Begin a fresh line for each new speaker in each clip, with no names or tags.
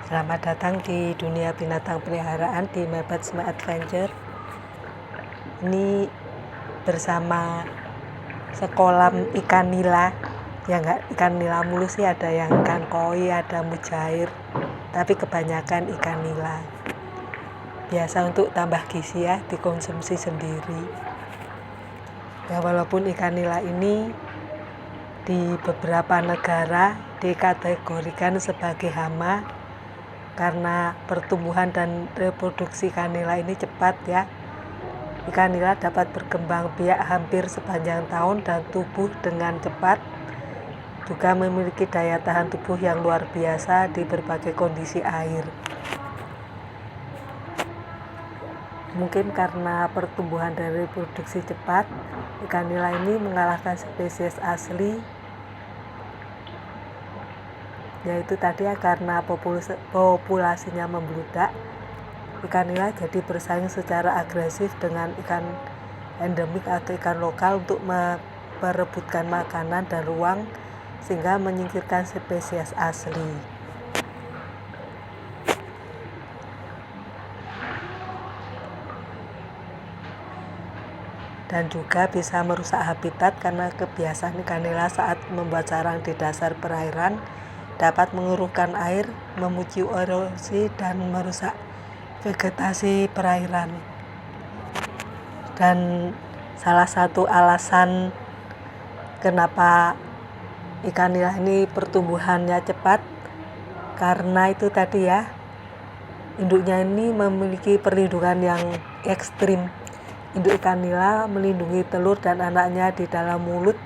Selamat datang di dunia binatang peliharaan di Mepets Adventure. Ini bersama sekolam ikan nila. Ya nggak ikan nila mulu sih, ada yang ikan koi, ada mujair, tapi kebanyakan ikan nila. Biasa untuk tambah gizi ya, dikonsumsi sendiri. Ya walaupun ikan nila ini di beberapa negara dikategorikan sebagai hama karena pertumbuhan dan reproduksi ikan nila ini cepat ya. Ikan nila dapat berkembang biak hampir sepanjang tahun dan tumbuh dengan cepat. Juga memiliki daya tahan tubuh yang luar biasa di berbagai kondisi air. Mungkin karena pertumbuhan dan reproduksi cepat, ikan nila ini mengalahkan spesies asli, yaitu tadi ya, karena populasinya membludak. Ikan nila jadi bersaing secara agresif dengan ikan endemik atau ikan lokal untuk memperebutkan makanan dan ruang, sehingga menyingkirkan spesies asli. Dan juga bisa merusak habitat karena kebiasaan ikan nila saat membuat sarang di dasar perairan dapat mengeruhkan air, memicu erosi, dan merusak vegetasi perairan. Dan salah satu alasan kenapa ikan nila ini pertumbuhannya cepat, karena itu tadi ya, induknya ini memiliki perlindungan yang ekstrim. Induk ikan nila melindungi telur dan anaknya di dalam mulut,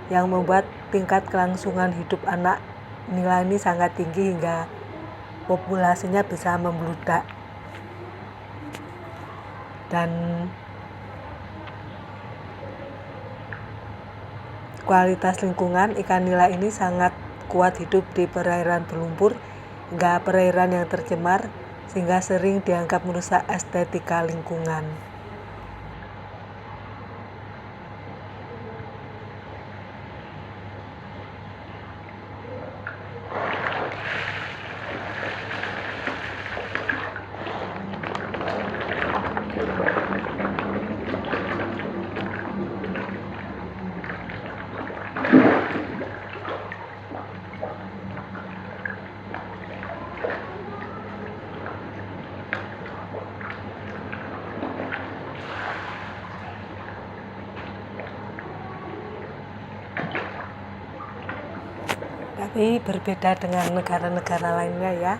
yang membuat tingkat kelangsungan hidup anak nila ini sangat tinggi hingga populasinya bisa membludak. Dan kualitas lingkungan ikan nila ini sangat kuat hidup di perairan berlumpur hingga perairan yang tercemar, sehingga sering dianggap merusak estetika lingkungan. Tapi berbeda dengan negara-negara lainnya ya,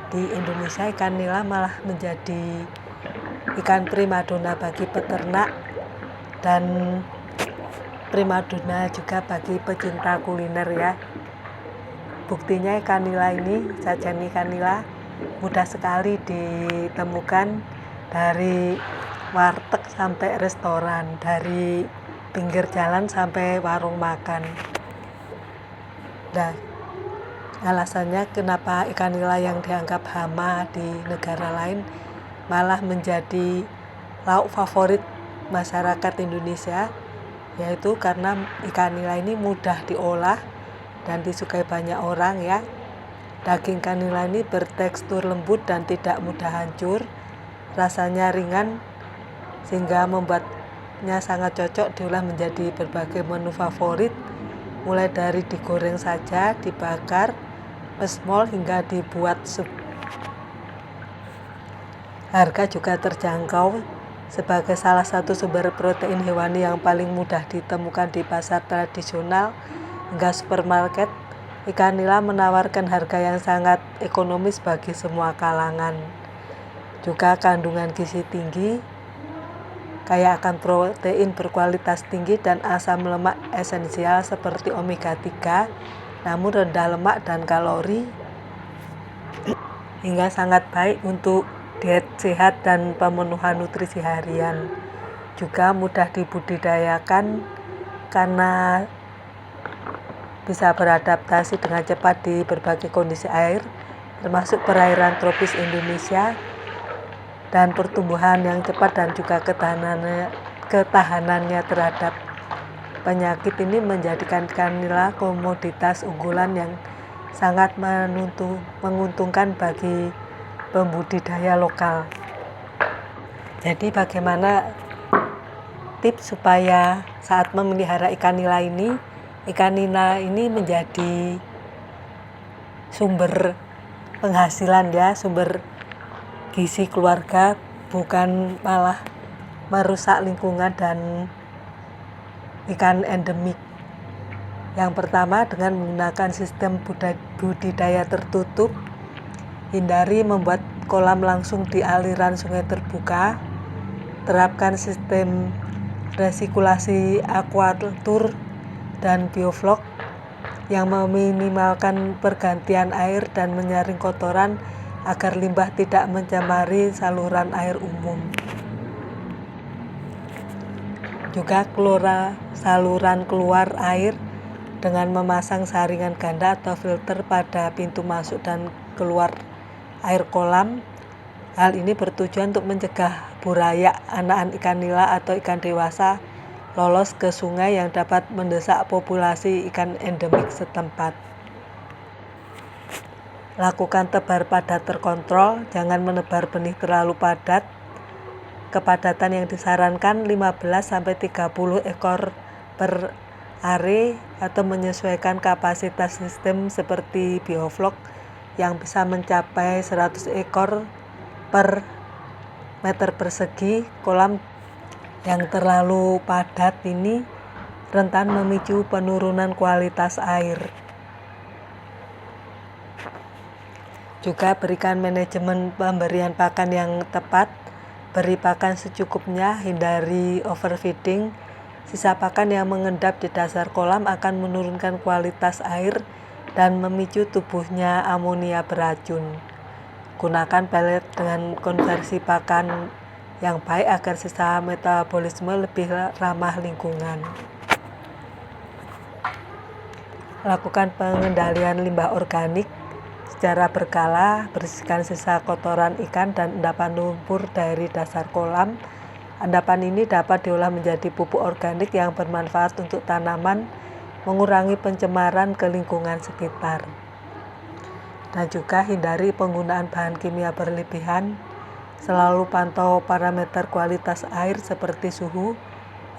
di Indonesia ikan nila malah menjadi ikan primadona bagi peternak dan primadona juga bagi pecinta kuliner ya. Buktinya ikan nila ini, sajian ikan nila mudah sekali ditemukan dari warteg sampai restoran, dari pinggir jalan sampai warung makan. Nah, alasannya kenapa ikan nila yang dianggap hama di negara lain malah menjadi lauk favorit masyarakat Indonesia, yaitu karena ikan nila ini mudah diolah dan disukai banyak orang ya. Daging ikan nila ini bertekstur lembut dan tidak mudah hancur, rasanya ringan, sehingga membuatnya sangat cocok diolah menjadi berbagai menu favorit, mulai dari digoreng saja, dibakar, pesmol, hingga dibuat sup. Harga juga terjangkau. Sebagai salah satu sumber protein hewani yang paling mudah ditemukan di pasar tradisional hingga supermarket, ikan nila menawarkan harga yang sangat ekonomis bagi semua kalangan. Juga kandungan gizi tinggi, kaya akan protein berkualitas tinggi dan asam lemak esensial seperti omega 3, namun rendah lemak dan kalori, hingga sangat baik untuk diet sehat dan pemenuhan nutrisi harian. Juga mudah dibudidayakan karena bisa beradaptasi dengan cepat di berbagai kondisi air, termasuk perairan tropis Indonesia, dan pertumbuhan yang cepat dan juga ketahanannya terhadap penyakit ini menjadikan ikan nila komoditas unggulan yang sangat menguntungkan bagi pembudidaya lokal. Jadi bagaimana tips supaya saat memelihara ikan nila ini menjadi sumber penghasilan ya, sumber gizi keluarga, bukan malah merusak lingkungan dan ikan endemik. Yang pertama, dengan menggunakan sistem budidaya tertutup, hindari membuat kolam langsung di aliran sungai terbuka, terapkan sistem resikulasi aquaculture dan bioflok yang meminimalkan pergantian air dan menyaring kotoran agar limbah tidak mencemari saluran air umum. Juga kelola saluran keluar air dengan memasang saringan ganda atau filter pada pintu masuk dan keluar air kolam. Hal ini bertujuan untuk mencegah burayak anakan ikan nila atau ikan dewasa lolos ke sungai yang dapat mendesak populasi ikan endemik setempat. Lakukan tebar padat terkontrol, jangan menebar benih terlalu padat. Kepadatan yang disarankan 15-30 ekor per are atau menyesuaikan kapasitas sistem seperti bioflok yang bisa mencapai 100 ekor per meter persegi. Kolam yang terlalu padat ini rentan memicu penurunan kualitas air. Juga berikan manajemen pemberian pakan yang tepat, beri pakan secukupnya, hindari overfeeding. Sisa pakan yang mengendap di dasar kolam akan menurunkan kualitas air dan memicu tubuhnya amonia beracun. Gunakan pelet dengan konversi pakan yang baik agar sisa metabolisme lebih ramah lingkungan. Lakukan pengendalian limbah organik secara berkala, bersihkan sisa kotoran ikan dan endapan lumpur dari dasar kolam. Endapan ini dapat diolah menjadi pupuk organik yang bermanfaat untuk tanaman, mengurangi pencemaran ke lingkungan sekitar. Dan juga hindari penggunaan bahan kimia berlebihan. Selalu pantau parameter kualitas air seperti suhu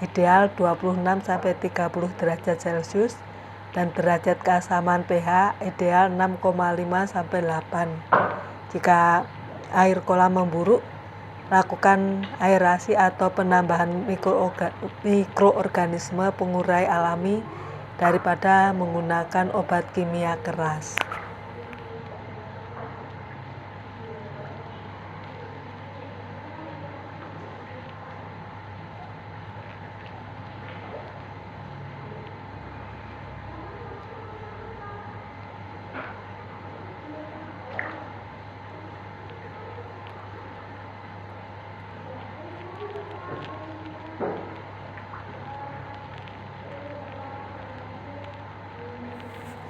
ideal 26-30 derajat Celcius dan derajat keasaman pH ideal 6,5-8. Jika air kolam memburuk, lakukan aerasi atau penambahan mikroorganisme pengurai alami daripada menggunakan obat kimia keras.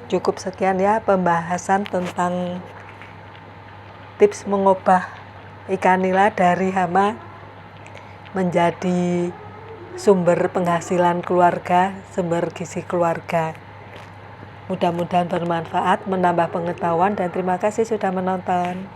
Cukup sekian ya pembahasan tentang tips mengubah ikan nila dari hama menjadi sumber penghasilan keluarga, sumber gizi keluarga. Mudah-mudahan bermanfaat, menambah pengetahuan, dan terima kasih sudah menonton.